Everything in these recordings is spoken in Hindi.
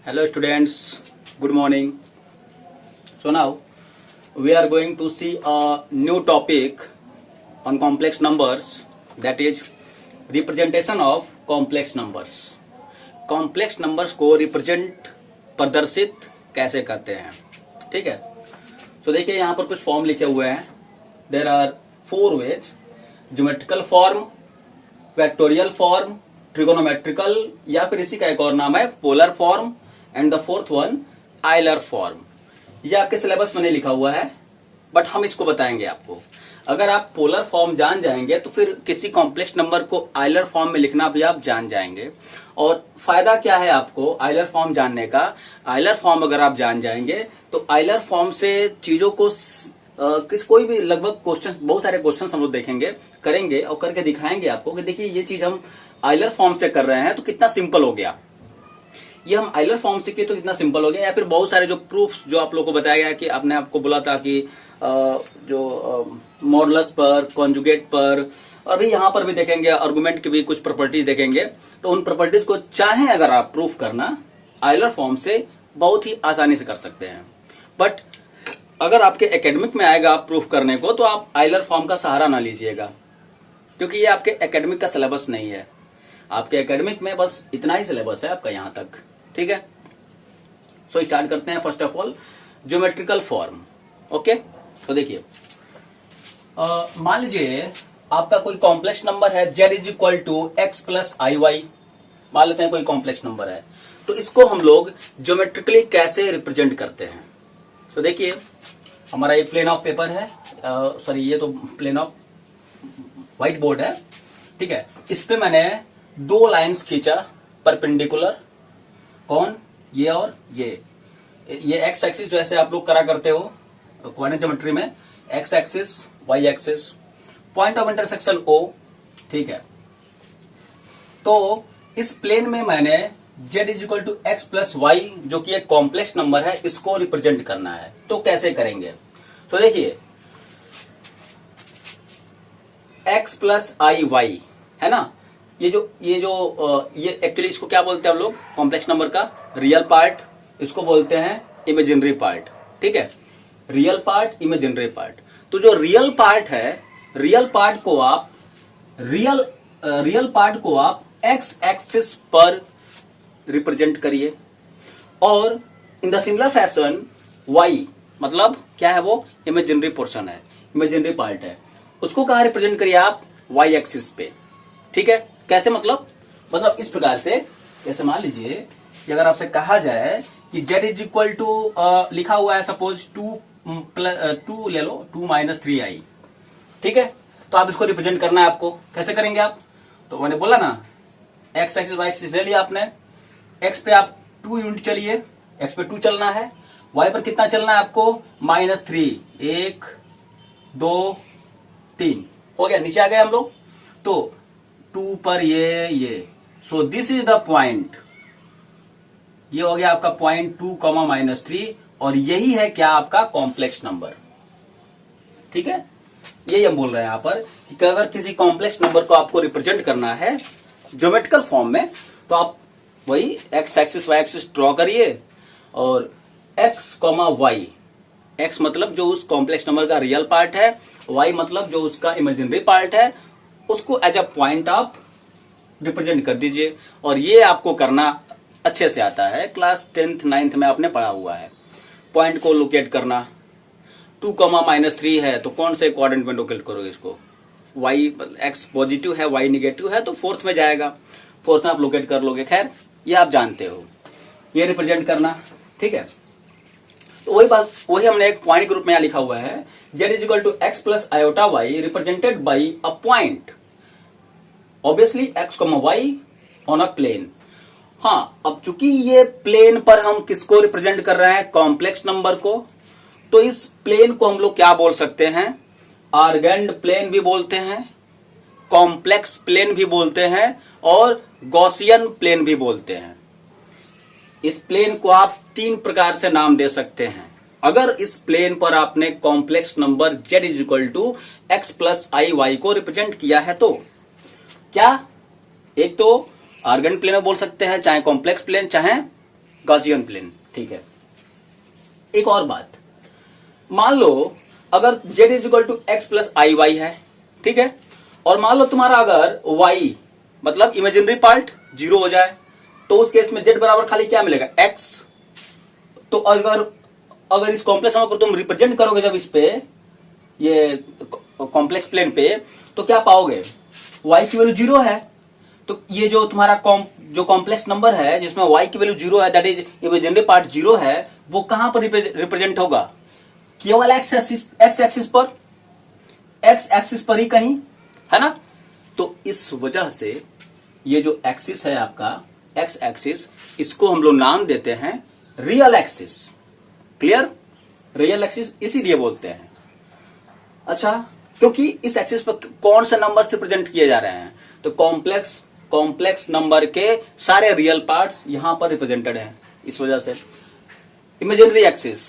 Hello students, good morning. So now we are going to see a new topic on complex numbers, that is representation of complex numbers. Complex numbers को रिप्रेजेंट प्रदर्शित कैसे करते हैं, ठीक है। तो देखिए यहाँ पर कुछ फॉर्म लिखे हुए हैं. There are 4 ways: geometrical form, vectorial form, trigonometrical, या फिर इसी का एक और नाम है polar form, and the fourth one Euler form. ये आपके सिलेबस में नहीं लिखा हुआ है, बट हम इसको बताएंगे आपको. अगर आप पोलर फॉर्म जान जाएंगे तो फिर किसी कॉम्प्लेक्स नंबर को आइलर फॉर्म में लिखना भी आप जान जाएंगे. और फायदा क्या है आपको आइलर फॉर्म जानने का? आइलर फॉर्म अगर आप जान जाएंगे तो आइलर फॉर्म से चीजों को कोई भी लगभग क्वेश्चन, बहुत सारे क्वेश्चन हम लोग देखेंगे, करेंगे और करके दिखाएंगे आपको कि देखिए ये चीज हम आइलर फॉर्म से कर रहे हैं तो कितना सिंपल हो गया. ये हम आइलर फॉर्म से किए तो कितना सिंपल हो गया. या फिर बहुत सारे जो प्रूफ्स जो आप लोगों को बताया गया कि आपने आपको बोला था कि जो मॉडुलस पर, कॉन्जुगेट पर, अभी यहाँ पर भी देखेंगे आर्गुमेंट की भी कुछ प्रॉपर्टीज देखेंगे. तो उन प्रॉपर्टीज को चाहे अगर आप प्रूफ करना आइलर फॉर्म से बहुत ही आसानी से कर सकते हैं. बट अगर आपके एकेडमिक में आएगा आप प्रूफ करने को तो आप आइलर फॉर्म का सहारा ना लीजिएगा, क्योंकि ये आपके एकेडमिक का सिलेबस नहीं है. आपके एकेडमिक में बस इतना ही सिलेबस है आपका यहाँ तक, ठीक है. सो स्टार्ट करते हैं. First of all geometrical form. Okay, तो देखिए मान लीजिए आपका कोई कॉम्प्लेक्स नंबर है z is equal to X plus I Y. मान लेते हैं कोई कॉम्प्लेक्स नंबर है, तो इसको हम लोग ज्योमेट्रिकली कैसे रिप्रेजेंट करते हैं. तो देखिए हमारा ये प्लेन ऑफ पेपर है, सॉरी ये तो प्लेन ऑफ व्हाइट बोर्ड है, ठीक है. इस पे मैंने 2 लाइंस खींचा परपेंडिकुलर. कौन? ये और ये एक्स एक्सिस जैसे आप लोग करा करते हो कोऑर्डिनेट ज्योमेट्री में, X axis, Y axis, point of intersection O, ठीक है. तो इस प्लेन में मैंने z is equal to X plus Y, जो कि एक कॉम्प्लेक्स नंबर है, इसको रिप्रेजेंट करना है. तो कैसे करेंगे? तो देखिए x प्लस आई वाई है ना, ये एक्चुअली इसको क्या बोलते हैं हम लोग? कॉम्प्लेक्स नंबर का रियल पार्ट, इसको बोलते हैं इमेजिनरी पार्ट, ठीक है. Real part, imaginary part. तो जो रियल पार्ट है, रियल पार्ट को आप एक्स एक्सिस पर रिप्रेजेंट करिए, और in the similar fashion Y मतलब क्या है? वो इमेजिनरी पोर्शन है, इमेजिनरी पार्ट है, उसको कहां रिप्रेजेंट करिए आप? वाई एक्सिस पे, ठीक है. कैसे? मतलब इस प्रकार से, जैसे मान लीजिए कि अगर आपसे कहा जाए कि z इज इक्वल टू लिखा हुआ है सपोज 2 ले लो, 2 माइनस 3i, ठीक है. तो आप इसको रिप्रेजेंट करना है आपको. कैसे करेंगे आप? तो मैंने बोला ना, एक्स एक्सिस वाई एक्सिस ले लिया आपने. एक्स पे आप 2 यूनिट चलिए, एक्स पे 2 चलना है. वाई पर कितना चलना है आपको? -3. 1 2 3 हो गया. नीचे आ गए हम लोग. तो 2 पर ये so this is the point. ये हो गया आपका पॉइंट 2, -3, और यही है क्या? आपका कॉम्प्लेक्स नंबर, ठीक है. यही हम बोल रहे हैं यहां पर कि अगर किसी कॉम्प्लेक्स नंबर को आपको रिप्रेजेंट करना है ज्योमेट्रिकल फॉर्म में, तो आप वही X axis Y axis draw करिए, और एक्स वाई, एक्स मतलब जो उस कॉम्प्लेक्स नंबर का रियल पार्ट है, वाई मतलब जो उसका इमेजिनरी पार्ट है, उसको एज अ पॉइंट आप रिप्रेजेंट कर दीजिए. और ये आपको करना अच्छे से आता है, क्लास 10th 9th में आपने पढ़ा हुआ है. पॉइंट को लोकेट करना. 2, -3 है तो कौन से क्वाड्रेंट में लोकेट करोगे इसको? वाई एक्स पॉजिटिव है, वाई निगेटिव है, तो 4th में जाएगा, 4th में आप लोकेट कर लोगे. खैर ये आप जानते हो, ये रिप्रेजेंट करना, ठीक है. तो वही हमने एक पॉइंट ग्रुप में यहां लिखा हुआ है, z is equal to X plus iota Y represented by a point, obviously x, y on a plane. हाँ, अब चूंकि ये प्लेन पर हम किसको रिप्रेजेंट कर रहे हैं? कॉम्प्लेक्स नंबर को. तो इस प्लेन को हम लोग क्या बोल सकते हैं? आर्गेंड प्लेन भी बोलते हैं, कॉम्प्लेक्स प्लेन भी बोलते हैं, और गॉसियन प्लेन भी बोलते हैं. इस प्लेन को आप 3 प्रकार से नाम दे सकते हैं. अगर इस प्लेन पर आपने complex number z is equal to X plus I Y को रिप्रेजेंट किया है, तो क्या? एक तो आर्गेंड प्लेन में बोल सकते हैं, चाहे कॉम्प्लेक्स प्लेन, चाहे गॉसियन प्लेन। ठीक है, एक और बात, मान लो अगर z is equal to X plus I Y है, ठीक है, और मान लो तुम्हारा अगर y मतलब इमेजिनरी पार्ट 0 हो जाए, तो उस केस में z बराबर खाली क्या मिलेगा, x। तो अगर इस कॉम्प्लेक्स नंबर को तुम रिप्रेजेंट करोगे जब इस पे, ये कॉम्प्लेक्स प्लेन पे, तो क्या पाओगे, y की वैल्यू 0 है। तो ये जो तुम्हारा जो कॉम्प्लेक्स नंबर है जिसमें y की वैल्यू 0 है, दैट इज इमेजिनरी पार्ट 0 है, वो कहां पर रिप्रेजेंट होगा, केवल एक्स एक्सिस पर, एक्स एक्सिस पर ही कहीं, है ना। तो इस वजह से ये जो एक्सिस है आपका एक्स एक्सिस, इसको हम लोग नाम देते हैं real axis. Clear, real axis इसीलिए बोलते हैं। अच्छा, क्योंकि इस एक्सिस पर कौन से नंबर से प्रेजेंट किए जा रहे हैं, तो कॉम्प्लेक्स नंबर के सारे रियल पार्ट्स यहां पर रिप्रेजेंटेड हैं, इस वजह से इमेजिनरी एक्सिस,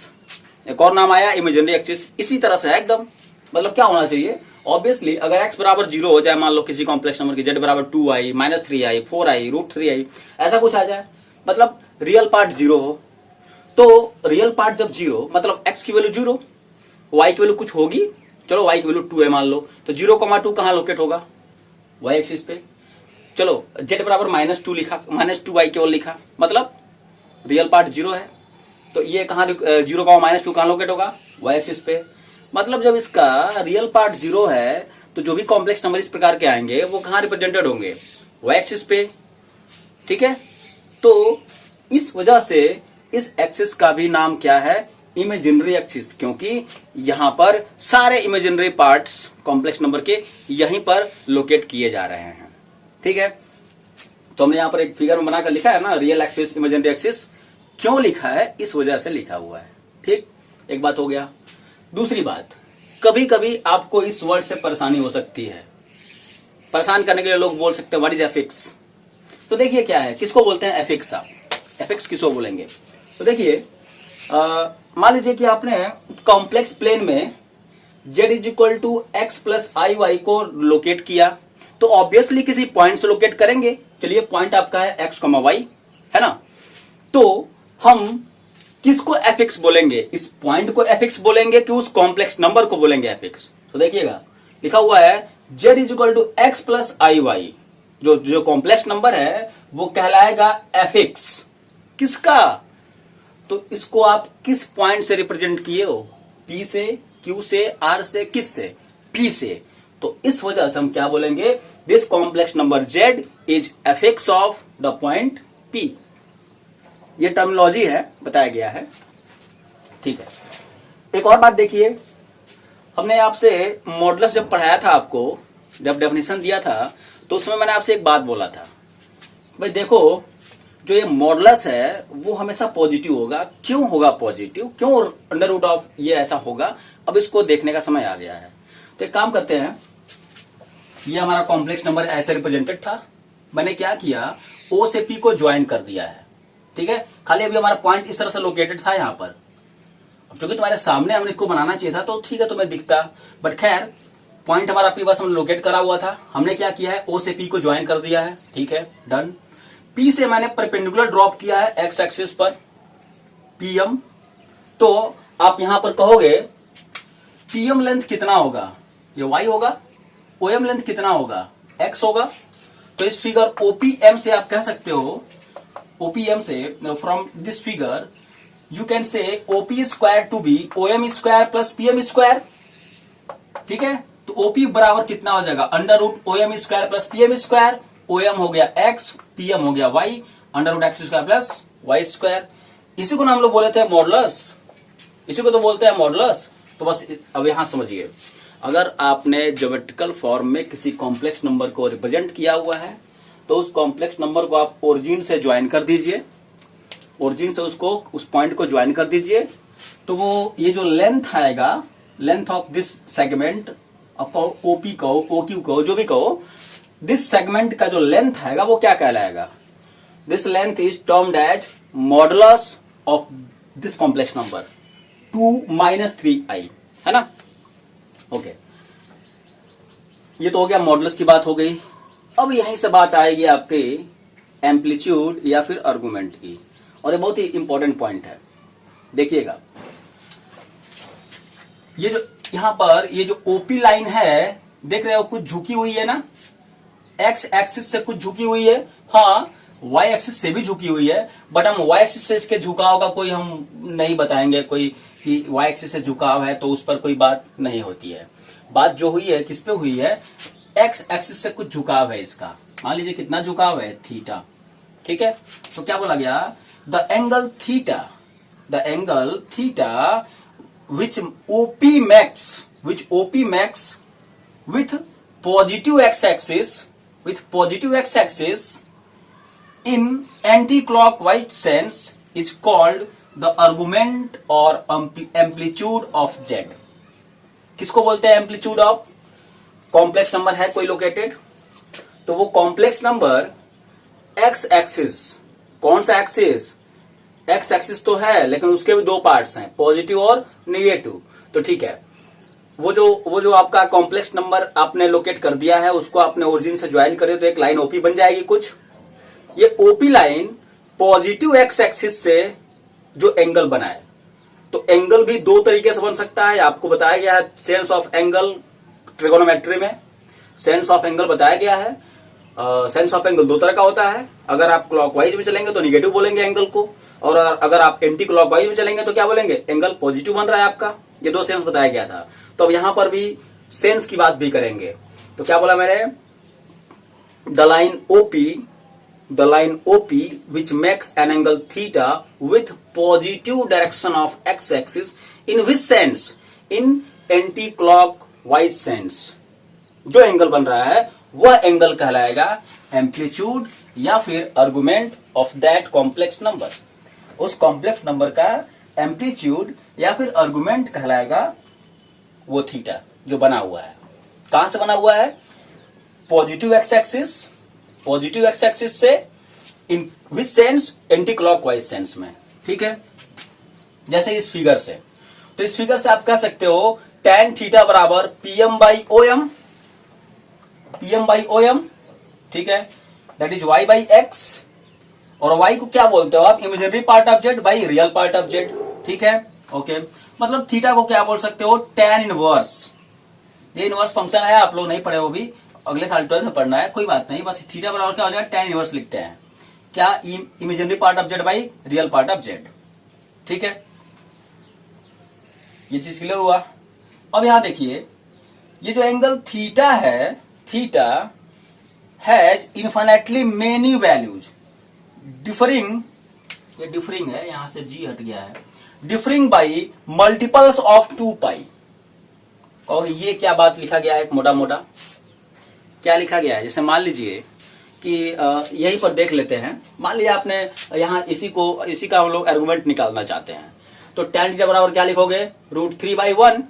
एक और नाम आया इमेजिनरी एक्सिस। इसी तरह से एकदम, मतलब क्या होना चाहिए, ऑब्वियसली अगर x बराबर 0 हो जाए, मान लो किसी कॉम्प्लेक्स नंबर की, z बराबर 2i minus 3i 4i √3i ऐसा कुछ आ जाए, मतलब रियल पार्ट 0 हो, तो रियल पार्ट जब 0 मतलब x की वैल्यू 0, y की वैल्यू कुछ होगी, चलो y की वैल्यू 2 है मान लो, तो 0,2 कहां लोकेट होगा, y एक्सिस पे। चलो z बराबर -2 लिखा, -2i केवल लिखा, मतलब रियल पार्ट 0 है, तो ये कहां 0, -2 कहां लोकेट होगा, y एक्सिस पे। मतलब जब इसका रियल पार्ट 0 है, तो जो भी कॉम्प्लेक्स नंबर इस प्रकार के आएंगे वो कहां रिप्रेजेंटेड होंगे, y एक्सिस पे। ठीक है, तो इस वजह से इस एक्सिस का भी नाम क्या है, इमेजिनरी एक्सिस, क्योंकि यहां पर सारे इमेजिनरी पार्ट्स कॉम्प्लेक्स नंबर के यहीं पर लोकेट किए जा रहे हैं। ठीक है, तो हमने यहां पर एक फिगर में बनाकर लिखा है ना, रियल एक्सिस इमेजिनरी एक्सिस, क्यों लिखा है, इस वजह से लिखा हुआ है। ठीक, एक बात हो गया। दूसरी बात, कभी कभी आपको इस वर्ड से परेशानी हो सकती है, परेशान करने के लिए लोग बोल सकते हैं व्हाट इज एफिक्स। तो देखिए क्या है, किसको बोलते हैं एफिक्स, आप एफिक्स किसको बोलेंगे, तो देखिए मान लीजिए कि आपने कॉम्प्लेक्स प्लेन में z is equal to X plus I Y को लोकेट किया, तो ऑब्वियसली किसी पॉइंट से लोकेट करेंगे। चलिए पॉइंट आपका है x, y, है ना, तो हम किसको एफिक्स बोलेंगे, इस पॉइंट को एफिक्स बोलेंगे कि उस कॉम्प्लेक्स नंबर को बोलेंगे एफिक्स। तो देखिएगा लिखा हुआ है z is equal to X plus I Y, जो कॉम्प्लेक्स नंबर है वो कहलाएगा एफिक्स किसका, तो इसको आप किस पॉइंट से रिप्रेजेंट किए हो, P से, Q से, R से, किस से, P से। तो इस वजह से हम क्या बोलेंगे, this complex number Z is affix of the point P। ये टर्मिनोलॉजी है, बताया गया है। ठीक है, एक और बात देखिए, हमने आपसे मॉडुलस जब पढ़ाया था आपको, जब डेफिनेशन दिया था, तो उसमें मैंने आपसे एक बात बोला था, भाई देखो जो ये मॉडुलस है वो हमेशा पॉजिटिव होगा। क्यों होगा पॉजिटिव, क्यों अंडर रूट ऑफ ये ऐसा होगा, अब इसको देखने का समय आ गया है। तो एक काम करते हैं, ये हमारा कॉम्प्लेक्स नंबर ऐसे रिप्रेजेंटेड था, मैंने क्या किया, O से P को ज्वाइन कर दिया है। ठीक है, खाली अभी हमारा पॉइंट इस तरह से लोकेटेड था यहाँ पर, अब चूंकि तुम्हारे सामने हमने इसको बनाना चाहिए था तो ठीक है तुम्हें दिखता, बट खैर पॉइंट हमारा P बस हमने लोकेट करा हुआ था, हमने क्या किया है, O से P को ज्वाइन कर दिया है। ठीक है, डन। P से मैंने परपेंडिकुलर ड्रॉप किया है एक्स एक्सिस पर PM, तो आप यहां पर कहोगे PM लेंथ कितना होगा, ये y होगा, OM लेंथ कितना होगा, x होगा। तो इस फिगर OPM से आप कह सकते हो, OPM से from this figure you can say OP square to be OM square plus PM square. ठीक है, तो OP बराबर कितना हो जाएगा, under root OM square plus PM square, OM हो गया x, PM हो गया y, under root X square plus Y square. इसी को ना हम लोग बोले थे मॉडुलस, इसी को तो बोलते हैं मॉडुलस। तो बस अब यहां समझिए, अगर आपने ज्योमेट्रिकल फॉर्म में किसी कॉम्प्लेक्स नंबर को रिप्रेजेंट किया हुआ है, तो उस कॉम्प्लेक्स नंबर को आप ओरिजिन से ज्वाइन कर दीजिए, ओरिजिन से उसको उस पॉइंट को ज्वाइन कर दीजिए, तो वो ये जो लेंथ आएगा, length of this segment, OP कहो, ओक्यू कहो, जो भी कहो, दिस सेगमेंट का जो लेंथ आएगा वो क्या कहलाएगा, this length is termed as modulus of this complex number 2 - 3i, है ना। ओके, ये तो हो गया मॉडुलस की बात हो गई। अब यहीं से बात आएगी आपके एम्पलीट्यूड या फिर आर्गुमेंट की, और ये बहुत ही इंपॉर्टेंट पॉइंट है, देखिएगा। ये जो यहां पर ये जो ओपी लाइन है, देख रहे हो कुछ झुकी हुई है ना, एक्स एक्सिस से कुछ झुकी हुई है, हाँ वाई एक्सिस से भी झुकी हुई है, बट हम वाई एक्सिस से इसके झुकाव का कोई हम नहीं बताएंगे, कोई कि वाई एक्सिस से झुकाव है तो उस पर कोई बात नहीं होती है। बात जो हुई है किस पे हुई है, एक्स एक्सिस से कुछ झुकाव है इसका, मान लीजिए कितना झुकाव है, थीटा, ठीक है। तो क्या बोला गया, the angle theta which OP max with positive x-axis in anti-clockwise sense is called the argument or amplitude of Z। किसको बोलते हैं एम्पलीट्यूड ऑफ, कॉम्प्लेक्स नंबर है कोई लोकेटेड, तो वो कॉम्प्लेक्स नंबर एक्स एक्सिस, कौन सा एक्सिस, एक्स एक्सिस तो है लेकिन उसके भी दो पार्ट्स हैं, पॉजिटिव और निगेटिव। तो ठीक है, वो जो आपका कॉम्प्लेक्स नंबर आपने लोकेट कर दिया है, उसको आपने ओरिजिन से ज्वाइन करे तो एक लाइन ओपी बन जाएगी कुछ। ये OP line positive x axis से जो एंगल बनाए, तो एंगल भी दो तरीके से बन सकता है, आपको बताया गया है सेंस ऑफ एंगल, ट्रिगोनोमेट्री में सेंस ऑफ एंगल बताया गया है। सेंस ऑफ एंगल दो तरह का होता है, अगर आप क्लॉकवाइज में चलेंगे तो निगेटिव बोलेंगे एंगल को, और अगर आप एंटी क्लॉकवाइज में चलेंगे तो क्या बोलेंगे, एंगल पॉजिटिव बन रहा है आपका। ये दो सेंस बताया गया था। तो अब यहां पर भी सेंस की बात भी करेंगे। तो क्या बोला मैंने, the line OP which makes an angle theta with positive direction of x axis in which sense, in anti clockwise sense. जो एंगल बन रहा है वह एंगल कहलाएगा एम्पलीट्यूड या फिर argument of that complex number. उस कॉम्प्लेक्स नंबर का एम्पलीट्यूड या फिर आर्गुमेंट कहलाएगा वो थीटा जो बना हुआ है। कहां से बना हुआ है, पॉजिटिव एक्स एक्सिस से इन विच सेंस, एंटी क्लॉकवाइज सेंस में, ठीक है। जैसे इस फिगर से, तो इस फिगर से आप कह सकते हो tan थीटा बराबर पीएम बाई ओएम, ठीक है, that is y by x, और y को क्या बोलते हो आप, imaginary part of Z by real part of Z, ठीक है, ओके। मतलब थीटा को क्या बोल सकते हो, tan इनवर्स। ये इनवर्स फंक्शन है, आप लोग नहीं पढ़े हो भी, अगले साल 12 में पढ़ना है, कोई बात नहीं, बस थीटा बराबर क्या हो जाएगा, tan इनवर्स लिखते हैं, क्या, imaginary part of Z by real part of Z, ठीक है। ये चीज क्लियर हुआ। अब यहां देखिए, ये जो एंगल थीटा है, theta has infinitely many values differing, ये डिफरिंग है, यहां से जी हट गया है, डिफरिंग बाई मल्टीपल्स ऑफ 2 पाई। और ये क्या बात लिखा गया है, एक मोटा मोटा क्या लिखा गया है, जैसे मान लीजिए कि यहीं पर देख लेते हैं, मान लीजिए आपने यहां इसी का हम लोग आर्गुमेंट निकालना चाहते हैं, तो tan थीटा बराबर क्या लिखोगे, √3/1।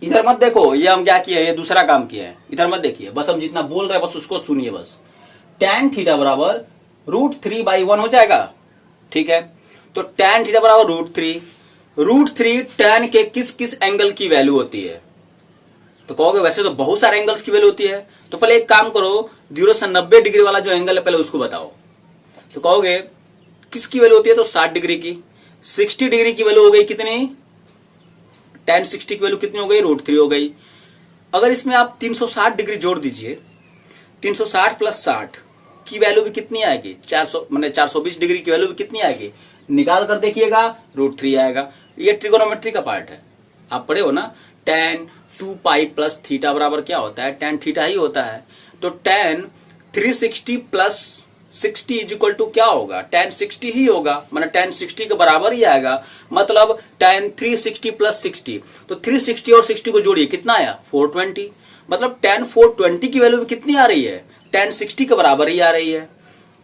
इधर मत देखो, ये हम क्या किए, ये दूसरा काम किया है, इधर मत देखिए, बस हम जितना बोल रहे हैं बस उसको सुनिए बस। tan थीटा बराबर √3/1 हो जाएगा, ठीक है। तो tan थीटा बराबर √3 tan के किस किस एंगल की वैल्यू होती है, तो कहोगे वैसे तो बहुत सारे एंगल्स की वैल्यू होती है, तो पहले एक काम करो, 0 से 90 डिग्री वाला जो एंगल है पहले उसको बताओ। तो कहोगे किसकी वैल्यू होती है, तो 60 डिग्री की। 60 डिग्री की वैल्यू हो गई कितनी, tan 60 की वैल्यू कितनी हो गई, √3 हो गई। अगर इसमें आप 360 डिग्री जोड़ दीजिए, 360 + 60 की वैल्यू भी कितनी आएगी, 400, मतलब 420 डिग्री की वैल्यू भी कितनी आएगी, निकाल कर देखिएगा, √3 आएगा। ये ट्रिगोनोमेट्री का पार्ट है, आप पढ़े हो ना, tan 2π + थीटा बराबर क्या होता है, tan थीटा ही होता है। तो tan 360 + 60 इक्वल टू क्या होगा, tan 60 ही होगा, मतलब tan 60 के बराबर ही आएगा, मतलब tan 360 + 60, तो 360 और 60 को जोड़िए, कितना आया, 420, मतलब tan 420 की वैल्यू भी कितनी आ रही है, tan 60 के बराबर ही आ रही है।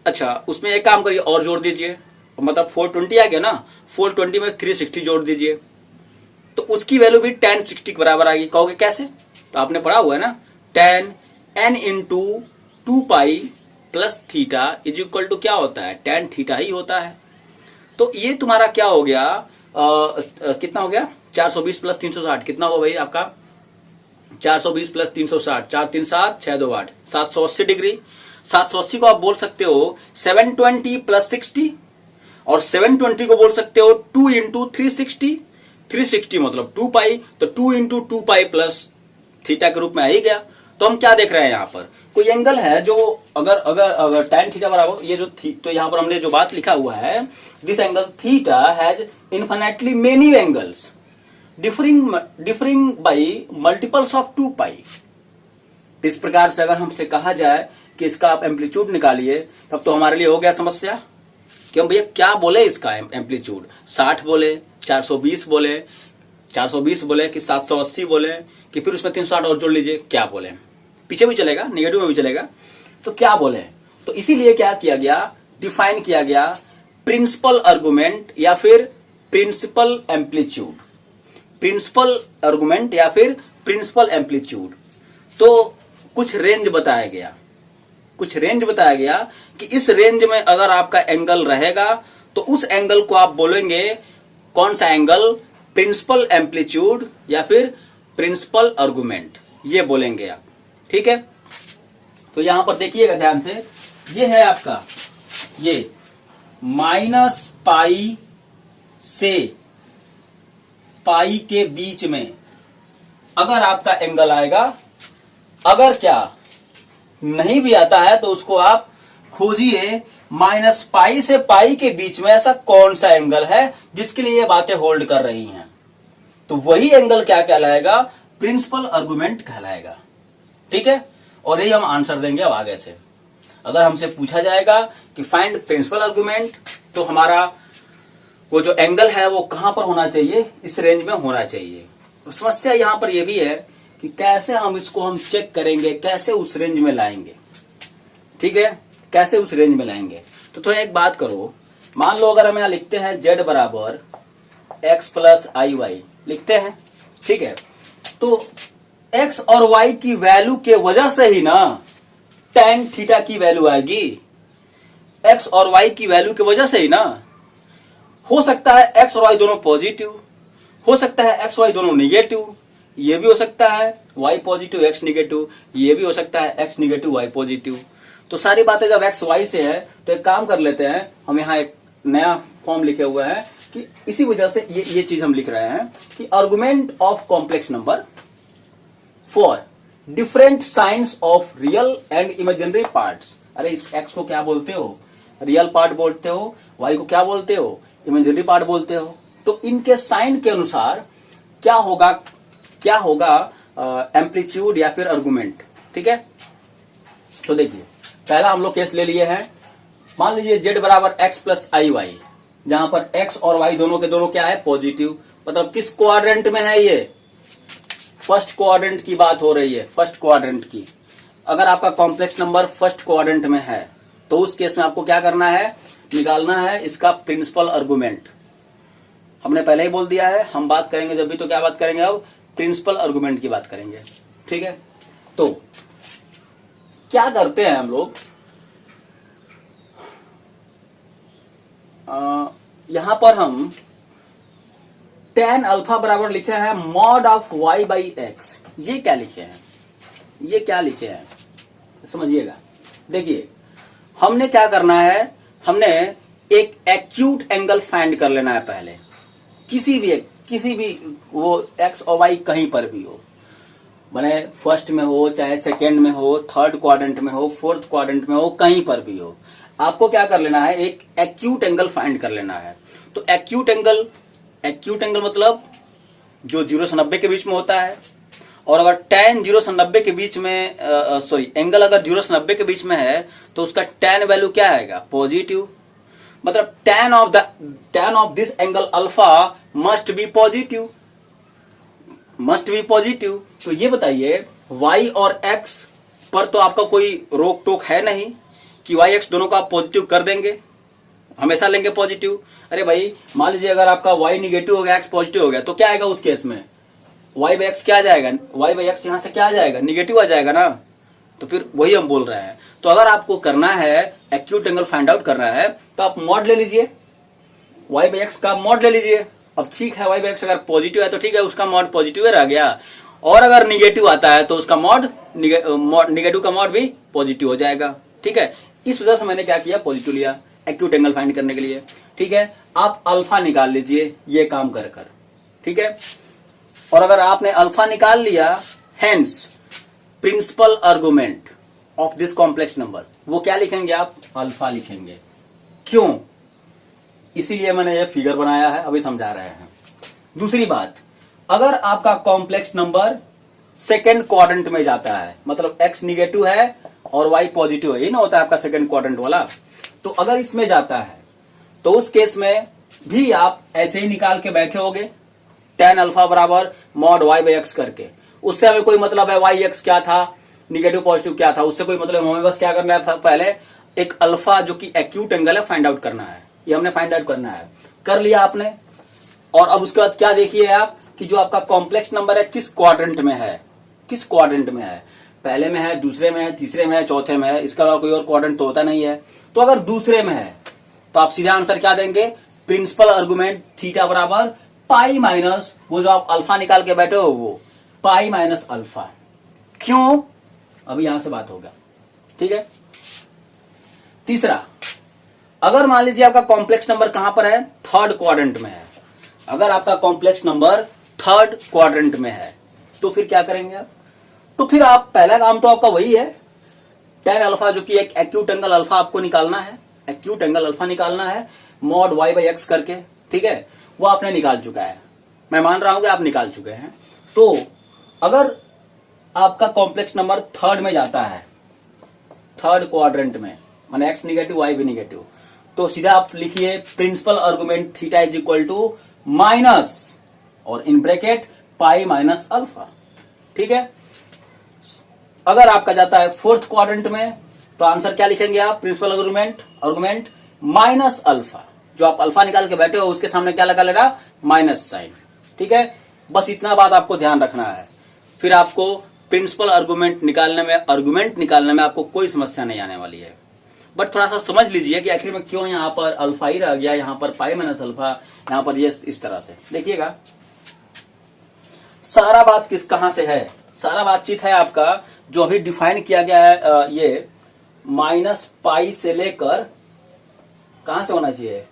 अच्छा, उसमें एक काम करिए और जोड़ दीजिए, मतलब 420 आ गया ना, 420 में 360 जोड़ दीजिए, तो उसकी वैल्यू भी tan 60 के बराबर आएगी। कहोगे कैसे, तो आपने पढ़ा हुआ है ना, tan n × 2π + theta equal to क्या होता है, tan थीटा ही होता है। तो ये तुम्हारा क्या हो गया, कितना हो गया, 420 + 360 कितना होगा भाई आपका, 420 + 360, 4 3 7 6 2 8, 780 डिग्री। 780 को आप बोल सकते हो 720 + 60, और 720 को बोल सकते हो 2 इंटू 360, 360 मतलब 2 पाई, तो 2 इंटू 2 पाई प्लस थीटा के रूप में आ ही गया। तो हम क्या देख रहे हैं यहाँ पर, कोई एंगल है जो अगर अगर अगर tan थीटा बराबर ये जो तो यहाँ पर हमने जो बात लिखा हुआ है, this angle theta has infinitely many angles differing by multiples of 2 पाई। इस प्रकार से अगर हमसे कहा जाए कि इसका आप एम्पलीट्यूड निकालिए, तब तो हमारे लिए हो गया समस्या कि हम भैया क्या बोले इसका एम्पलीट्यूड, 60 बोले, 420 बोले, 420 बोले कि 780 बोले कि फिर उसमें 360 और जोड़ लीजिए, क्या बोले, पीछे भी चलेगा, नेगेटिव में भी चलेगा, तो क्या बोले। तो इसीलिए क्या किया गया, डिफाइन किया गया प्रिंसिपल आर्गुमेंट या फिर प्रिंसिपल एम्पलीट्यूड, प्रिंसिपल आर्गुमेंट या फिर प्रिंसिपल एम्पलीट्यूड। तो कुछ रेंज बताया गया, कुछ रेंज बताया गया कि इस रेंज में अगर आपका एंगल रहेगा तो उस एंगल को आप बोलेंगे कौन सा एंगल, प्रिंसिपल एम्पलीट्यूड या फिर प्रिंसिपल आर्गुमेंट, ये बोलेंगे आप। ठीक है, तो यहां पर देखिएगा ध्यान से, ये है आपका ये माइनस पाई से पाई के बीच में अगर आपका एंगल आएगा, अगर क्या नहीं भी आता है तो उसको आप खोजिए माइनस पाई से पाई के बीच में ऐसा कौन सा एंगल है जिसके लिए ये बातें होल्ड कर रही हैं, तो वही एंगल क्या कहलाएगा, प्रिंसिपल आर्गुमेंट कहलाएगा। ठीक है, और यही हम आंसर देंगे अब आगे से। अगर हमसे पूछा जाएगा कि फाइंड प्रिंसिपल आर्गुमेंट, तो हमारा वो जो एंगल है वो कहां पर होना चाहिए, इस रेंज में होना चाहिए। तो समस्या यहां पर यह भी है कि कैसे हम इसको हम चेक करेंगे, कैसे उस रेंज में लाएंगे। ठीक है, कैसे उस रेंज में लाएंगे, तो थोड़ा एक बात करो, मान लो अगर हम यहां लिखते हैं z बराबर x प्लस आई वाई लिखते हैं, ठीक है, तो x और y की वैल्यू के वजह से ही ना tan थीटा की वैल्यू आएगी, x और y की वैल्यू की वजह से ही ना। हो सकता है x और y दोनों पॉजिटिव, हो सकता है x y दोनों निगेटिव, ये भी हो सकता है y पॉजिटिव x निगेटिव, ये भी हो सकता है x निगेटिव y पॉजिटिव। तो सारी बातें जब x y से है तो एक काम कर लेते हैं, हम यहाँ एक नया फॉर्म लिखे हुए हैं कि इसी वजह से ये चीज हम लिख रहे हैं कि argument of complex number for different science of real and imaginary parts. अरे इस x को क्या बोलते हो, रियल पार्ट बोलते हो, y को क्या बोलते हो, इमेजिनरी पार्ट बोलते हो। तो इनके साइन के अनुसार क्या होगा एम्पलीट्यूड या फिर आर्गुमेंट। ठीक है, तो देखिए पहला हम लोग केस ले लिए हैं, मान लीजिए z बराबर x प्लस आई वाई, जहां पर x और y दोनों के दोनों क्या है, पॉजिटिव। मतलब किस क्वाड्रेंट में है, ये फर्स्ट क्वाड्रेंट की बात हो रही है, फर्स्ट क्वाड्रेंट की। अगर आपका कॉम्प्लेक्स नंबर फर्स्ट क्वाड्रेंट में है तो उस केस में आपको क्या करना है, निकालना है इसका प्रिंसिपल आर्गुमेंट। हमने पहले ही बोल दिया है, हम बात करेंगे जब भी तो क्या बात करेंगे, अब प्रिंसिपल आर्गुमेंट की बात करेंगे। ठीक है, तो क्या करते हैं हम लोग, यहां पर हम tan अल्फा बराबर लिखे हैं mod of y by x. ये क्या लिखे हैं, ये क्या लिखे हैं समझिएगा। देखिए हमने क्या करना है, हमने एक एक्यूट एंगल फाइंड कर लेना है पहले, किसी भी वो x और y कहीं पर भी हो, माने फर्स्ट में हो, चाहे सेकेंड में हो, थर्ड क्वाड्रेंट में हो, फोर्थ क्वाड्रेंट में हो, कहीं पर भी हो, आपको क्या कर लेना है, एक एक्यूट एंगल फाइंड कर लेना है। तो एक्यूट एंगल मतलब जो 0 से 90 के बीच में होता है, और अगर tan 0 से 90 के बीच में एंगल अगर 0 से 90 के बीच में है तो उसका tan वैल्यू क्या आएगा, पॉजिटिव। मतलब tan of this angle alpha must be positive. तो ये बताइए y और x पर तो आपका कोई रोक टोक है नहीं कि y x दोनों को आप पॉजिटिव कर देंगे, हमेशा लेंगे पॉजिटिव। अरे भाई मान लीजिए अगर आपका y निगेटिव हो गया, x पॉजिटिव हो गया, तो क्या आएगा उस केस में, y बाई एक्स क्या आ जाएगा, y बाई एक्स यहां से क्या आ जाएगा, निगेटिव आ जाएगा ना। तो फिर वही हम बोल रहे हैं। तो अगर आपको करना है एक्यूट एंगल फाइंड आउट करना है तो आप मॉड ले लीजिए, y बाई एक्स का मॉड ले लीजिए। अब ठीक है, y बाई एक्स अगर पॉजिटिव है तो ठीक है, उसका मॉड पॉजिटिव रह गया, और अगर निगेटिव आता है तो उसका मॉड निगेटिव का मॉड भी पॉजिटिव हो जाएगा। ठीक है, इस वजह से मैंने क्या किया, पॉजिटिव लिया। एक्यूट एंगल फाइंड करने के लिए। ठीक है, आप अल्फा निकाल लीजिए ये काम कर कर। ठीक है, और अगर आपने अल्फा निकाल लिया, hence principal argument of this complex number, वो क्या लिखेंगे आप? अल्फा लिखेंगे। क्यों? इसीलिए मैंने ये फिगर बनाया है, अभी समझा रहे हैं। दूसरी बात, अगर आपका कॉम्प्लेक्स नंबर सेकेंड क्वाड्रेंट में जाता है, मतलब x निगेटिव है और y पॉजिटिव है, ये ना होता है आपका सेकेंड क्वाड्रेंट वाला, तो अगर इसमें जाता है तो उस केस में भी आप ऐसे ही निकाल के बैठे होगे, tan अल्फा बराबर मॉड y बाई एक्स करके। उससे हमें कोई मतलब है y x क्या था, निगेटिव पॉजिटिव क्या था, उससे कोई मतलब, हमें बस क्या करना है, पहले एक अल्फा जो कि एक्यूट एंगल है फाइंड आउट करना है। ये हमने फाइंड आउट करना है, कर लिया आपने। और अब उसके बाद क्या देखिए आप कि जो आपका कॉम्प्लेक्स नंबर है किस क्वाड्रेंट में है, किस क्वाड्रेंट में है, पहले में है, दूसरे में है, तीसरे में है, चौथे में है, इसके अलावा कोई और क्वाड्रेंट तो होता नहीं है। तो अगर दूसरे में है तो आप सीधा आंसर क्या देंगे? प्रिंसिपल आर्गुमेंट थीटा बराबर पाई माइनस वो जो आप अल्फा निकाल के बैठे हो वो पाई माइनस अल्फा। क्यों? अभी यहां से बात होगा। ठीक है, तीसरा, अगर मान लीजिए आपका कॉम्प्लेक्स नंबर कहां पर है? थर्ड क्वाड्रेंट में है। अगर आपका कॉम्प्लेक्स नंबर थर्ड क्वाड्रेंट में है तो फिर क्या करेंगे आप? तो फिर आप पहला काम तो आपका वही है, tan अल्फा जो कि एक एक्यूट एंगल अल्फा आपको निकालना है, एक्यूट एंगल अल्फा निकालना है मॉड y बाई एक्स करके। ठीक है, वो आपने निकाल चुका है, मैं मान रहा हूं कि आप निकाल चुके हैं। तो अगर आपका कॉम्प्लेक्स नंबर थर्ड में जाता है, थर्ड क्वाड्रेंट में, माने x निगेटिव y भी निगेटिव, तो सीधा आप लिखिए principal argument theta is equal to minus और in bracket pi minus alpha. ठीक है, अगर आपका जाता है फोर्थ क्वाड्रेंट में तो आंसर क्या लिखेंगे आप? प्रिंसिपल आर्गुमेंट माइनस अल्फा, जो आप अल्फा निकाल के बैठे हो उसके सामने क्या लगा लेना? Minus sign. ठीक है, बस इतना बात आपको ध्यान रखना है, फिर आपको प्रिंसिपल आर्गुमेंट निकालने में आपको कोई समस्या नहीं आने वाली है। बट थोड़ा सा समझ लीजिए कि आखिर में क्यों यहां पर अल्फा ही रह गया, यहां पर पाई माइनस अल्फा, यहां पर ये इस तरह से देखिएगा। सारा बात कहां से है? सारा बातचीत है आपका जो अभी डिफाइन किया गया है, ये माइनस पाई से लेकर कहां से होना चाहिए?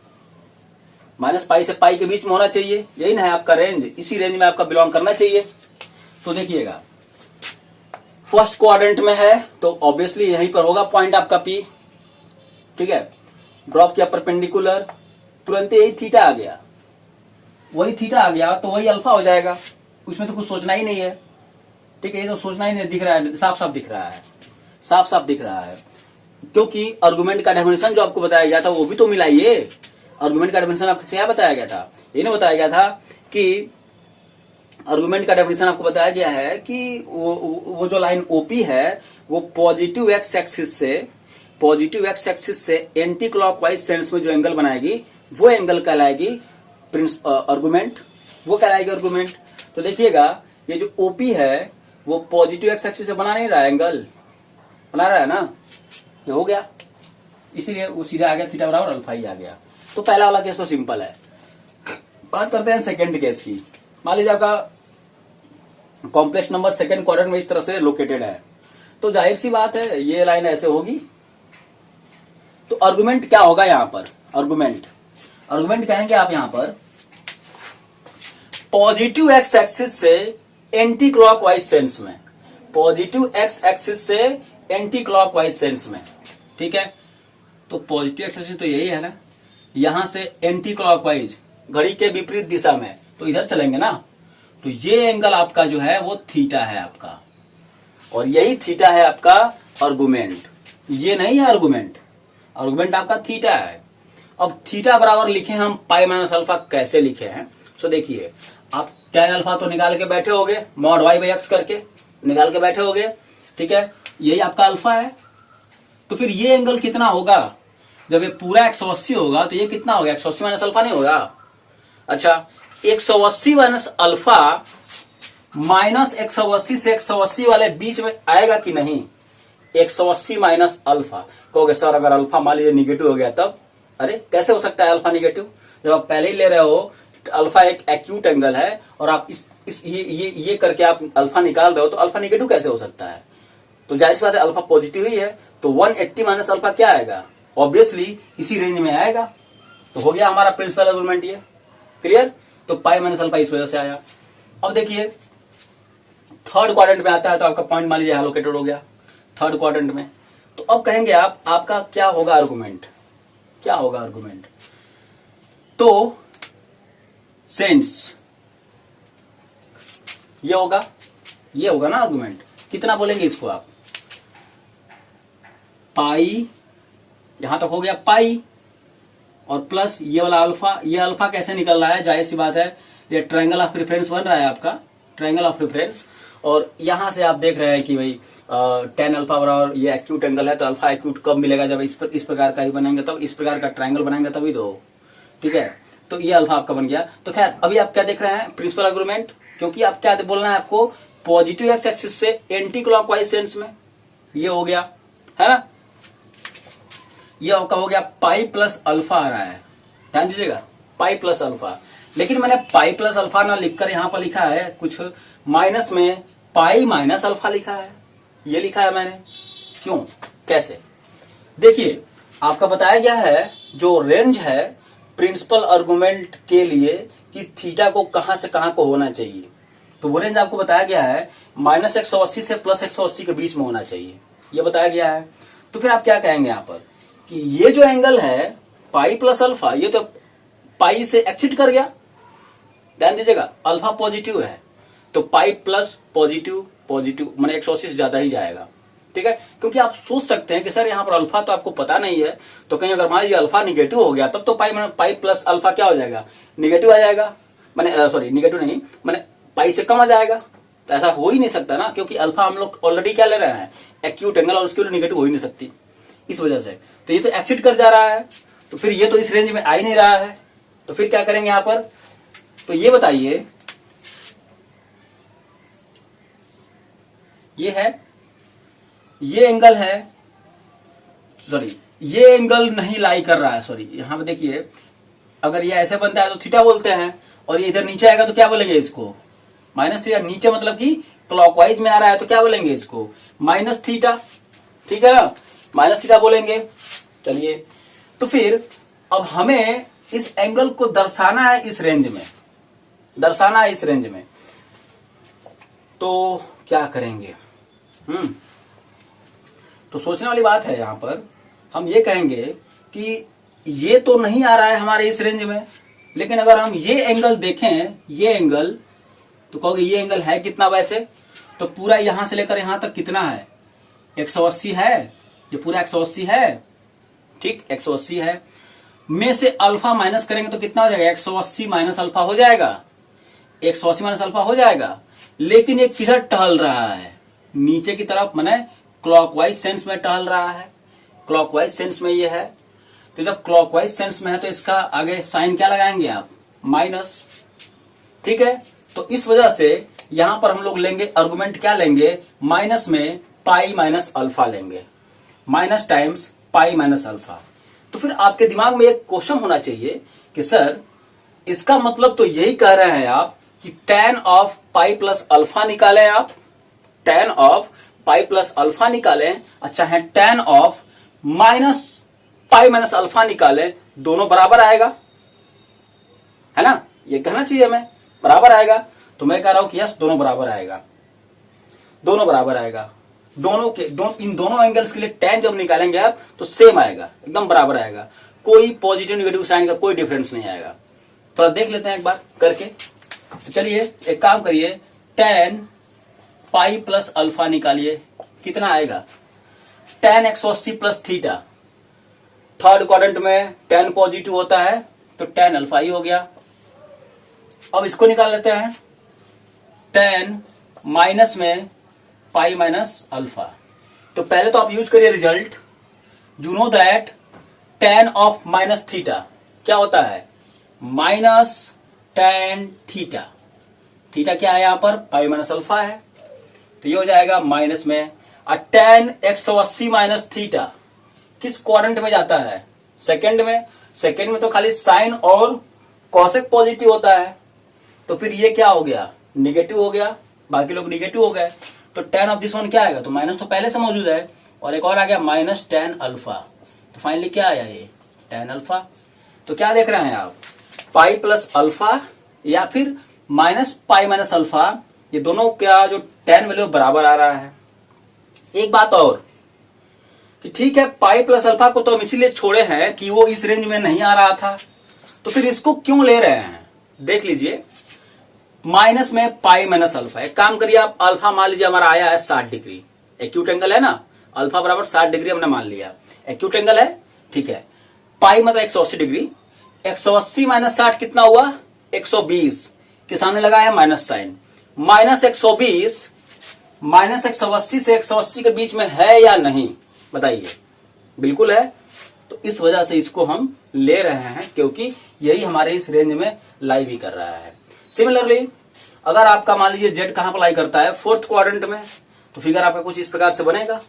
माइनस पाई से पाई के बीच में होना चाहिए, यही ना है आपका रेंज, इसी रेंज में आपका बिलोंग करना चाहिए। तो देखिएगा, फर्स्ट क्वाड्रेंट में है तो ऑब्वियसली यहीं पर होगा पॉइंट आपका पी। ठीक है, ड्रॉप किया परपेंडिकुलर, तुरंत यही थीटा आ गया, वही थीटा आ गया तो वही अल्फा हो जाएगा, उसमें तो कुछ सोचना ही नहीं है। ठीक है, ये तो सोचना ही नहीं, दिख रहा है, साफ साफ दिख रहा है, साफ साफ दिख रहा है, क्योंकि आर्गुमेंट का डेफिनेशन जो आपको बताया गया था वो भी तो मिलाइए। आर्गुमेंट का डेफिनेशन आपको क्या बताया गया था? ये नहीं बताया गया था कि आर्गुमेंट का डेफिनेशन आपको बताया गया है कि वो जो लाइन ओपी है वो पॉजिटिव एक्स एक्सिस से एंटी क्लॉकवाइज सेंस में जो एंगल बनाएगी वो एंगल कहलाएगी आर्गुमेंट, वो कहलाएगी आर्गुमेंट। तो देखिएगा, ये जो ओपी है वो पॉजिटिव एक्स एक्सिस से बना नहीं रहा है, एंगल बना रहा है ना, ये हो गया, इसीलिए वो सीधा आ गया थीटा बराबर अल्फा ही आ गया। तो पहला वाला केस तो सिंपल है। बात करते हैं सेकंड केस की। मान लीजिए आपका कॉम्प्लेक्स नंबर सेकंड क्वाड्रेंट में इस तरह से लोकेटेड है, तो जाहिर सी बात है ये लाइन ऐसे होगी। तो आर्गुमेंट क्या होगा यहाँ पर? आर्गुमेंट कहेंगे आप यहाँ पर पॉजिटिव एक्स एक्सिस से एंटी क्लॉकवाइज सेंस में, पॉजिटिव एक्स एक्सिस से एंटी क्लॉकवाइज सेंस में। ठीक है, तो पॉजिटिव एक्स एक्सिस तो यही है ना, यहां से एंटी क्लॉकवाइज घड़ी के विपरीत दिशा में, तो इधर चलेंगे ना, तो ये एंगल आपका जो है वो थीटा है आपका, और यही थीटा है आपका आर्गुमेंट, ये नहीं है आर्गुमेंट आपका थीटा है। अब थीटा बराबर लिखे हम पाई माइनस अल्फा, कैसे लिखे हैं? तो देखिए, आप tan अल्फा तो निकाल के बैठे होगे, मॉड y बाई एक्स करके निकाल के बैठे होगे। ठीक है, यही आपका अल्फा है। तो फिर ये एंगल कितना होगा? जब ये पूरा 180 होगा तो ये कितना होगा? 180 माइनस अल्फा नहीं होगा? अच्छा, 180 माइनस अल्फा माइनस 180 से 180 वाले बीच में आएगा कि नहीं? 180 माइनस अल्फा कहोगे सर अगर अल्फा मान लीजिए निगेटिव हो गया तब? अरे कैसे हो सकता है अल्फा निगेटिव? जब आप पहले ही ले रहे हो अल्फा एक एक्यूट एंगल है और आप ये करके आप अल्फा निकाल रहे हो, तो अल्फा निगेटिव कैसे हो सकता है? तो जाहिर सी बात है अल्फा पॉजिटिव ही है, तो 180 माइनस अल्फा क्या आएगा? ऑब्वियसली इसी रेंज में आएगा। तो हो गया हमारा प्रिंसिपल आर्गुमेंट ये। क्लियर? तो पाई माइनस अल्फा इस वजह से आया। अब देखिए थर्ड क्वाड्रेंट में आता है तो आपका पॉइंट मान लीजिए लोकेटेड हो गया थर्ड क्वाड्रेंट में। तो अब कहेंगे आप आपका क्या होगा आर्गुमेंट, क्या होगा आर्गुमेंट? तो सेंस ये होगा ना आर्गुमेंट। कितना बोलेंगे इसको आप? पाई, यहां तक हो गया पाई, और प्लस ये वाला अल्फा। ये अल्फा कैसे निकल रहा है? जाहिर सी बात है ये ट्रायंगल ऑफ प्रेफरेंस बन रहा है आपका, ट्रायंगल ऑफ प्रेफरेंस। और यहां से आप देख रहे हैं कि भाई tan अल्फा बराबर ये एक्यूट एंगल है, तो अल्फा एक्यूट कब मिलेगा? जब इस प्रकार का ही बनाएंगे, तब इस प्रकार का ट्रायंगल बनाएंगे तभी तो। ठीक है, तो ये अल्फा आपका बन गया। तो खैर अभी आप क्या देख रहे हैं? Principal argument. क्योंकि आप क्या बोलना है आपको? पॉजिटिव एक्स एक्सिस से एंटी क्लॉकवाइज सेंस में। ये हो गया, है ना? ये आपका हो गया पाई प्लस अल्फा आ रहा है, ध्यान दीजिएगा, पाई प्लस अल्फा। लेकिन मैंने पाई प्लस अल्फा ना लिखकर यहां पर लिखा है कुछ माइनस में पाई माइनस अल्फा लिखा है। ये लिखा है मैंने, क्यों, कैसे? देखिए आपका बताया गया है जो रेंज है प्रिंसिपल आर्गुमेंट के लिए कि थीटा को कहां से कहां को होना चाहिए, तो वो रेंज आपको बताया गया है -180 से +180 के बीच में होना चाहिए, ये बताया गया है। तो फिर आप क्या कहेंगे यहां पर कि ये जो एंगल है पाई प्लस अल्फा, ये तो पाई से एक्सिट कर गया। ध्यान दीजिएगा अल्फा पॉजिटिव है तो पाई प्लस पॉजिटिव माने 180 से ज्यादा ही जाएगा। ठीक है, क्योंकि आप सोच सकते हैं कि सर यहाँ पर अल्फा तो आपको पता नहीं है, तो कहीं अगर मान लीजिए अल्फा निगेटिव हो गया तब तो पाई प्लस अल्फा क्या हो जाएगा? निगेटिव आ जाएगा। माने सॉरी निगेटिव नहीं, माने पाई से कम आ जाएगा। तो ऐसा हो ही नहीं सकता ना, क्योंकि अल्फा हम लोग ऑलरेडी क्या ले रहे हैं? एक्यूट एंगल, और उसके लिए निगेटिव हो ही नहीं सकती इस वजह से। तो ये तो एक्सिट कर जा रहा है, तो फिर ये तो इस रेंज में आ ही नहीं रहा है। तो फिर क्या करेंगे यहां पर? तो ये बताइए, ये है, ये एंगल है, सॉरी ये एंगल नहीं लाई कर रहा है, सॉरी यहां पे देखिए अगर ये ऐसे बनता है तो थीटा बोलते हैं, और ये इधर नीचे आएगा तो क्या बोलेंगे इसको? Minus theta. नीचे मतलब कि क्लॉकवाइज में आ रहा है तो क्या बोलेंगे इसको? Minus theta. ठीक है ना, माइनस थीटा बोलेंगे। चलिए, तो फिर अब हमें इस एंगल को दर्शाना है इस रेंज में, दर्शाना है इस रेंज में, तो क्या करेंगे? तो सोचने वाली बात है। यहां पर हम ये कहेंगे कि ये तो नहीं आ रहा है हमारे इस रेंज में, लेकिन अगर हम ये एंगल देखें, ये एंगल, तो कहोगे ये एंगल है कितना वैसे? तो पूरा यहां से लेकर यहां तक कितना है? 180 है, ये पूरा 180 है। ठीक, 180 है, में से अल्फा माइनस करेंगे तो कितना हो जाएगा? 180 माइनस अल्फा हो जाएगा, 180 माइनस अल्फा हो जाएगा। लेकिन ये किधर टहल रहा है? नीचे की तरफ, माने क्लॉकवाइज सेंस में टहल रहा है। क्लॉकवाइज सेंस में ये है, तो जब क्लॉकवाइज सेंस में है तो इसका आगे साइन क्या लगाएंगे आप? माइनस। ठीक है, तो इस वजह से यहां पर हम लोग लेंगे आर्गुमेंट, क्या लेंगे? माइनस में पाई माइनस अल्फा लेंगे, माइनस टाइम्स पाई माइनस अल्फा। तो फिर आपके दिमाग में एक क्वेश्चन होना चाहिए कि सर इसका मतलब तो यही कह रहे हैं आप कि tan of pi plus alpha निकालें आप, tan of pi plus alpha निकालें, अच्छा है tan of minus pi minus alpha निकालें, दोनों बराबर आएगा, है ना? ये कहना चाहिए हमें, बराबर आएगा। तो मैं कह रहा हूं कि यस, दोनों बराबर आएगा, दोनों बराबर आएगा। इन दोनों एंगल्स के लिए tan जब निकालेंगे आप तो सेम आएगा, एकदम बराबर आएगा, कोई पॉजिटिव निगेटिव साइन का कोई डिफरेंस नहीं आएगा। थोड़ा देख लेते हैं एक बार करके। तो चलिए एक काम करिए, tan पाई प्लस अल्फा निकालिए, कितना आएगा? tan 180 plus theta. Third quadrant में tan पॉजिटिव होता है तो tan अल्फा ही हो गया। अब इसको निकाल लेते हैं, tan माइनस में पाई माइनस अल्फा। तो पहले तो आप यूज करिए result, you know that tan of minus theta क्या होता है? Minus tan theta. थीटा क्या है यहां पर? पाई माइनस अल्फा है, तो ये हो जाएगा माइनस में। और tan 180 माइनस थीटा किस क्वाड्रेंट में जाता है? सेकंड में। सेकंड में तो खाली साइन और कॉसेक पॉजिटिव होता है, तो फिर ये क्या हो गया? निगेटिव हो गया, बाकी लोग निगेटिव हो गए। तो tan ऑफ दिस वन क्या आएगा? तो माइनस तो पहले से मौजूद है, और एक और आ गया माइनस tan अल्फा। तो फाइनली क्या आया ये tan अल्फा। तो क्या देख रहे हैं आप, पाई प्लस अल्फा या फिर माइनस पाई माइनस अल्फा, ये दोनों क्या जो tan वैल्यू बराबर आ रहा है। एक बात और कि ठीक है पाई प्लस अल्फा को तो हम इसीलिए छोड़े हैं कि वो इस रेंज में नहीं आ रहा था, तो फिर इसको क्यों ले रहे हैं देख लीजिए। माइनस में पाई माइनस अल्फा, एक काम करिए आप, अल्फा मान लीजिए हमारा आया है 60 डिग्री, एक्यूट एंगल है ना, अल्फा बराबर 60 डिग्री हमने मान लिया, एक्यूट एंगल है, ठीक है। पाई मतलब 180 डिग्री, 180 माइनस 60 कितना हुआ 120, के सामने लगा है माइनस साइन, माइनस 120 माइनस 180 से 180 के बीच में है या नहीं बताइए, बिल्कुल है। तो इस वजह से इसको हम ले रहे हैं क्योंकि यही हमारे इस रेंज में लाई भी कर रहा है। सिमिलरली अगर आपका मान लीजिए जेड कहां पर लाई करता है, फोर्थ क्वाड्रेंट में, तो फिगर आपका कुछ इस प्रकार से बनेगा।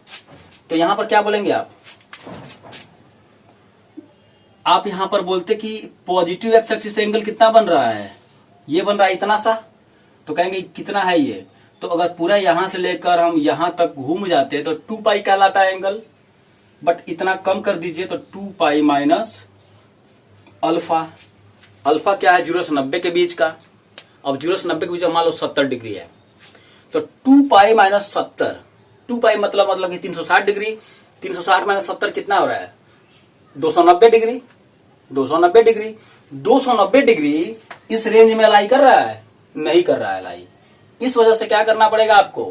तो यहां पर क्या बोलेंगे आप यहां पर बोलते कि पॉजिटिव एक्स एक्सिस से एंगल कितना बन रहा है, ये बन रहा है इतना सा, तो कहेंगे कितना है ये, तो अगर पूरा यहां से लेकर हम यहां तक घूम जाते तो 2 पाई कहलाता है एंगल, बट इतना कम कर दीजिए तो 2 पाई माइनस अल्फा। अल्फा क्या है 0 से 90 के बीच का, अब 0 से 90 के बीच मान लो 70 डिग्री है, तो 2 पाई माइनस 70, 2 पाई मतलब कि 360 डिग्री, 360 माइनस 70 कितना हो रहा है 290 डिग्री, 290 डिग्री, 290 डिग्री इस रेंज में लाई कर रहा है, नहीं कर रहा है लाई। इस वजह से क्या करना पड़ेगा आपको,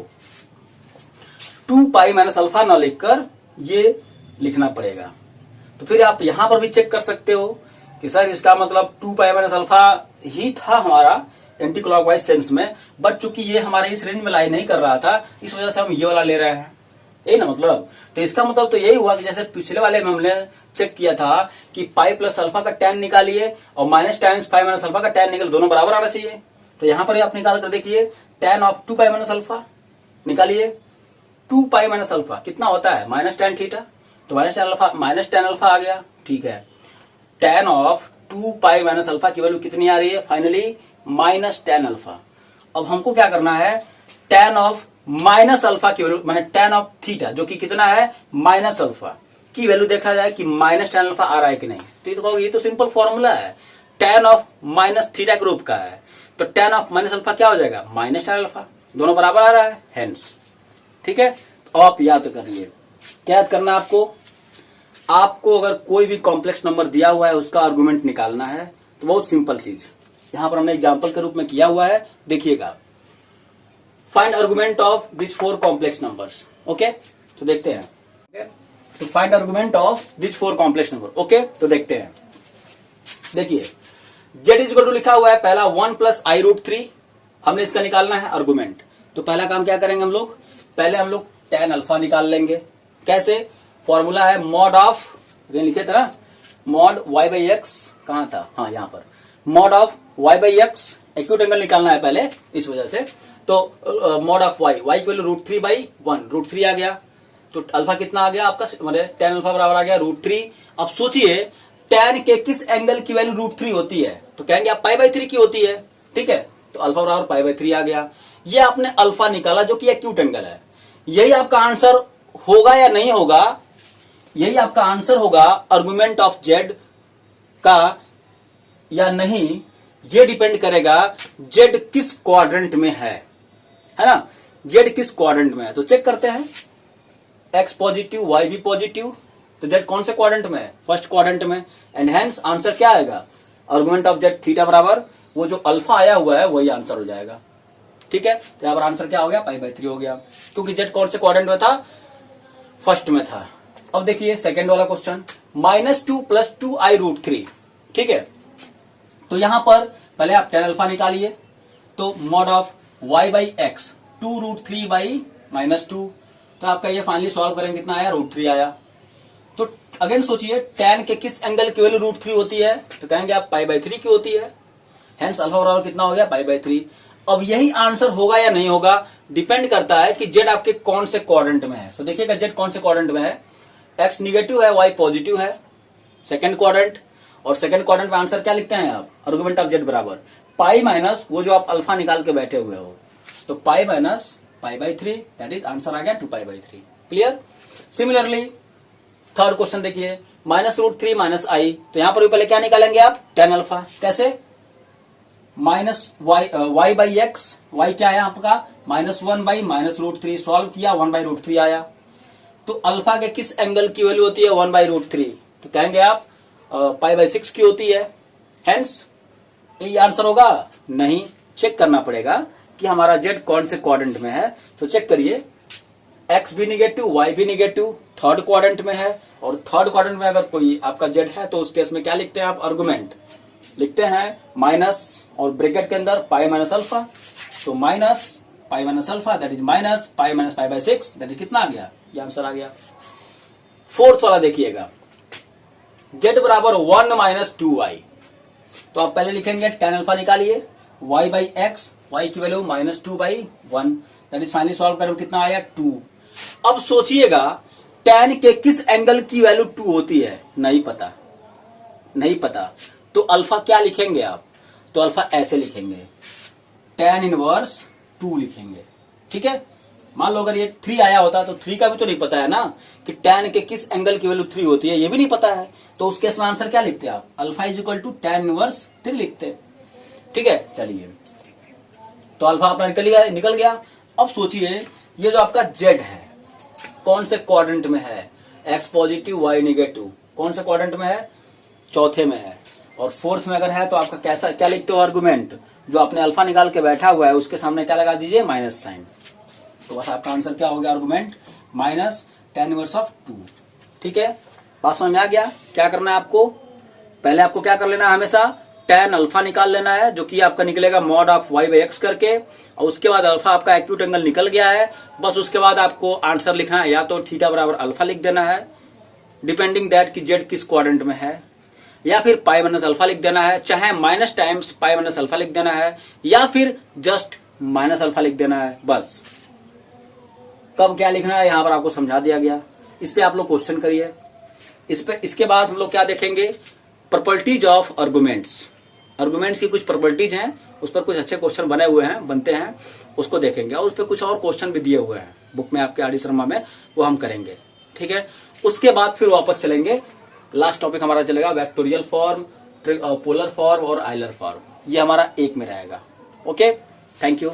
2 पाई माइनस अल्फा न लिखकर ये लिखना पड़ेगा। तो फिर आप यहां पर भी चेक कर सकते हो कि सर इसका मतलब 2 पाई माइनस अल्फा ही था हमारा एंटी क्लॉकवाइज सेंस में, बट चूंकि ये हमारे इस रेंज में लाई नहीं कर रहा था, इस वजह से हम ये वाला ले रहे हैं, यही ना मतलब। तो इसका मतलब तो यही हुआ कि जैसे पिछले वाले में हमने चेक किया था कि पाई प्लस अल्फा का tan निकालिए और माइनस टाइम्स पाई माइनस अल्फा का tan निकल, दोनों बराबर आना चाहिए। तो यहां पर आप निकाल कर देखिए tan of 2 pi minus alpha निकालिए, 2 पाई माइनस अल्फा कितना होता है माइनस tan थीटा, तो माइनस tan अल्फा आ गया, ठीक है। tan of 2 pi minus alpha की वैल्यू कितनी आ रही है फाइनली माइनस tan अल्फा। अब हमको क्या करना है, tan ऑफ माइनस अल्फा की वैल्यू माने tan ऑफ थीटा जो कि कितना है माइनस अल्फा की वैल्यू देखा जाए कि माइनस tan अल्फा आ रहा है कि नहीं। तो ये तो सिंपल फॉर्मूला है, tan ऑफ माइनस थीटा के रूप का है, तो tan ऑफ माइनस अल्फा क्या हो जाएगा माइनस tan अल्फा, दोनों बराबर आ रहा है हेंस, ठीक है। तो आप याद करिए, क्या याद करना है आपको अगर कोई भी कॉम्प्लेक्स नंबर दिया हुआ है उसका आर्गुमेंट निकालना है तो बहुत सिंपल चीज यहां पर हमने एग्जांपल के रूप में किया हुआ है, देखिएगा। Find argument of this 4 complex numbers, okay. तो देखते हैं, तो find argument of this 4 complex number, okay. तो देखते हैं, देखिए z इज इक्वल टू लिखा हुआ है पहला 1 प्लस आई रूट 3, हमने इसका निकालना है आर्गुमेंट। तो पहला काम क्या करेंगे हम लोग, पहले हम लोग tan अल्फा निकाल लेंगे। कैसे, फॉर्मूला है मॉड ऑफ, लिखे था ना, मॉड y बाई एक्स, कहां था, हाँ यहां पर, mod of y by x, acute angle निकालना है पहले इस वजह से। तो मॉड ऑफ y की वैल्यू रूट 3 बाई 1, रूट 3 आ गया, तो अल्फा कितना आ गया आपका, मतलब tan अल्फा बराबर आ गया रूट 3। अब सोचिए tan के किस एंगल की वैल्यू रूट 3 होती है, तो कहेंगे आप पाई बाई 3 की होती है, ठीक है। तो अल्फा बराबर पाई बाई 3 आ गया, ये आपने अल्फा निकाला जो कि एक्यूट एंगल है। यही आपका आंसर होगा या नहीं होगा, यही आपका आंसर होगा आर्गुमेंट ऑफ जेड का या नहीं, ये डिपेंड करेगा जेड किस क्वाड्रेंट में है ना, जेड किस क्वाड्रेंट में है। तो चेक करते हैं, एक्स पॉजिटिव वाई भी पॉजिटिव, तो जेड कौन से क्वाड्रेंट में है, फर्स्ट क्वाड्रेंट में, एंड हेंस आंसर क्या आएगा, आर्गुमेंट ऑफ जेड थीटा बराबर वो जो अल्फा आया हुआ है वही आंसर हो जाएगा, ठीक है। तो यहां पर आंसर क्या हो गया, पाई बाई 3 हो गया, क्योंकि जेड कौन से क्वाड्रेंट में था, फर्स्ट में था। अब देखिए सेकेंड वाला क्वेश्चन, -2 प्लस 2 आई रूट 3, ठीक है। तो यहां पर पहले आप tan अल्फा निकालिए, तो mod of y by x 2 root 3 by -2, तो आपका ये फाइनली सॉल्व करेंगे कितना आया, रूट 3 आया। तो अगेन सोचिए tan के किस एंगल की वैल्यू रूट 3 होती है, तो कहेंगे आप पाई बाई 3 की होती है, हेंस अल्फा बराबर कितना हो गया, पाई बाई 3। अब यही आंसर होगा या नहीं होगा, डिपेंड करता है कि जेड आपके कौन से क्वाड्रेंट में है। तो देखिएगा जेड कौन से क्वाड्रेंट में है, एक्स निगेटिव है, वाई पॉजिटिव है, सेकंड क्वाड्रेंट। और सेकंड क्वाड्रेंट में आंसर क्या लिखते हैं आप, आर्गुमेंट ऑफ जेड बराबर पाई माइनस वो जो आप अल्फा निकाल के बैठे हुए हो, तो pi minus pi by 3, that is answer आ गया 2 pi by 3, clear. Similarly third question देखिए, -√3 माइनस आई, तो यहां पर भी पहले क्या निकालेंगे आप, tan अल्फा। कैसे, minus y by x, y क्या है आपका -1 बाई -√3, सॉल्व किया 1/√3 आया। तो अल्फा के किस एंगल की वैल्यू होती है 1/√3, तो कहेंगे आप π/6 की होती है। हेंस यही आंसर होगा, नहीं, चेक करना पड़ेगा कि हमारा जेड कौन से क्वाड्रेंट में है। तो चेक करिए, एक्स भी निगेटिव, वाई भी निगेटिव, थर्ड क्वाड्रेंट में है। और थर्ड क्वाड्रेंट में अगर कोई आपका जेड है तो उस केस में क्या लिखते हैं आप, आर्गुमेंट लिखते हैं माइनस और ब्रैकेट के अंदर पाई माइनस अल्फा। तो minus pi minus alpha that is minus π/6, that is कितना आ गया, ये आंसर आ गया। फोर्थ वाला देखिएगा, z बराबर 1 - 2y, तो आप पहले लिखेंगे tan अल्फा निकालिए, y बाई एक्स, y की value -2/1, that is finally solve करें कितना आया 2। अब सोचिएगा tan के किस एंगल की वैल्यू 2 होती है, नहीं पता, नहीं पता। तो अल्फा क्या लिखेंगे आप, तो अल्फा ऐसे लिखेंगे, tan इनवर्स 2 लिखेंगे। ठीक है, मान लो अगर ये 3 आया होता तो 3 का भी तो नहीं पता है ना कि tan के किस एंगल की वैल्यू 3 होती है, ये भी नहीं पता है। तो उस केस में आंसर क्या लिखते हैं आप, alpha is equal to tan inverse 3 लिखते। ठीक है, चलिए, तो अल्फा अपना निकल गया। अब सोचिए ये जो आपका जेड है कौन से क्वाड्रेंट में है, एक्स पॉजिटिव वाई निगेटिव, कौन से क्वाड्रेंट में है, चौथे में है। और फोर्थ में अगर है तो आपका कैसा क्या लिखते हो, आर्गुमेंट, जो आपने अल्फा निकाल के बैठा हुआ है उसके सामने क्या लगा दीजिए, माइनस साइन। तो बस आपका आंसर क्या हो गया, आर्गुमेंट -tan इनवर्स ऑफ 2। ठीक है, बात समझ में आ गया। क्या करना है आपको, पहले आपको क्या कर लेना है, हमेशा tan अल्फा निकाल लेना है, जो कि आपका निकलेगा मॉड ऑफ y/x करके, और उसके बाद अल्फा आपका एक्यूट एंगल निकल गया है। बस उसके बाद आपको आंसर लिखना है, या तो थीटा बराबर अल्फा लिख देना है, डिपेंडिंग दैट कि जेड किस क्वाड्रेंट में है, या फिर पाई माइनस अल्फा लिख देना है, चाहे माइनस टाइम्स पाई माइनस अल्फा लिख देना है, या फिर जस्ट माइनस अल्फा लिख देना है। बस कब क्या लिखना है यहां पर आपको समझा दिया गया। इस पे आप लोग क्वेश्चन करिए। इसके बाद हम लोग क्या देखेंगे, प्रॉपर्टीज ऑफ आर्गुमेंट्स। आर्गुमेंट्स की कुछ प्रॉपर्टीज हैं, उस पर कुछ अच्छे क्वेश्चन बनते हैं, उसको देखेंगे। और उस पर कुछ और क्वेश्चन भी दिए हुए हैं बुक में आपके आर.डी. शर्मा में, वो हम करेंगे। ठीक है, उसके बाद फिर वापस चलेंगे, लास्ट टॉपिक हमारा चलेगा वेक्टोरियल फॉर्म, पोलर फॉर्म और आइलर फॉर्म। ये हमारा एक में रहेगा। Okay, thank you.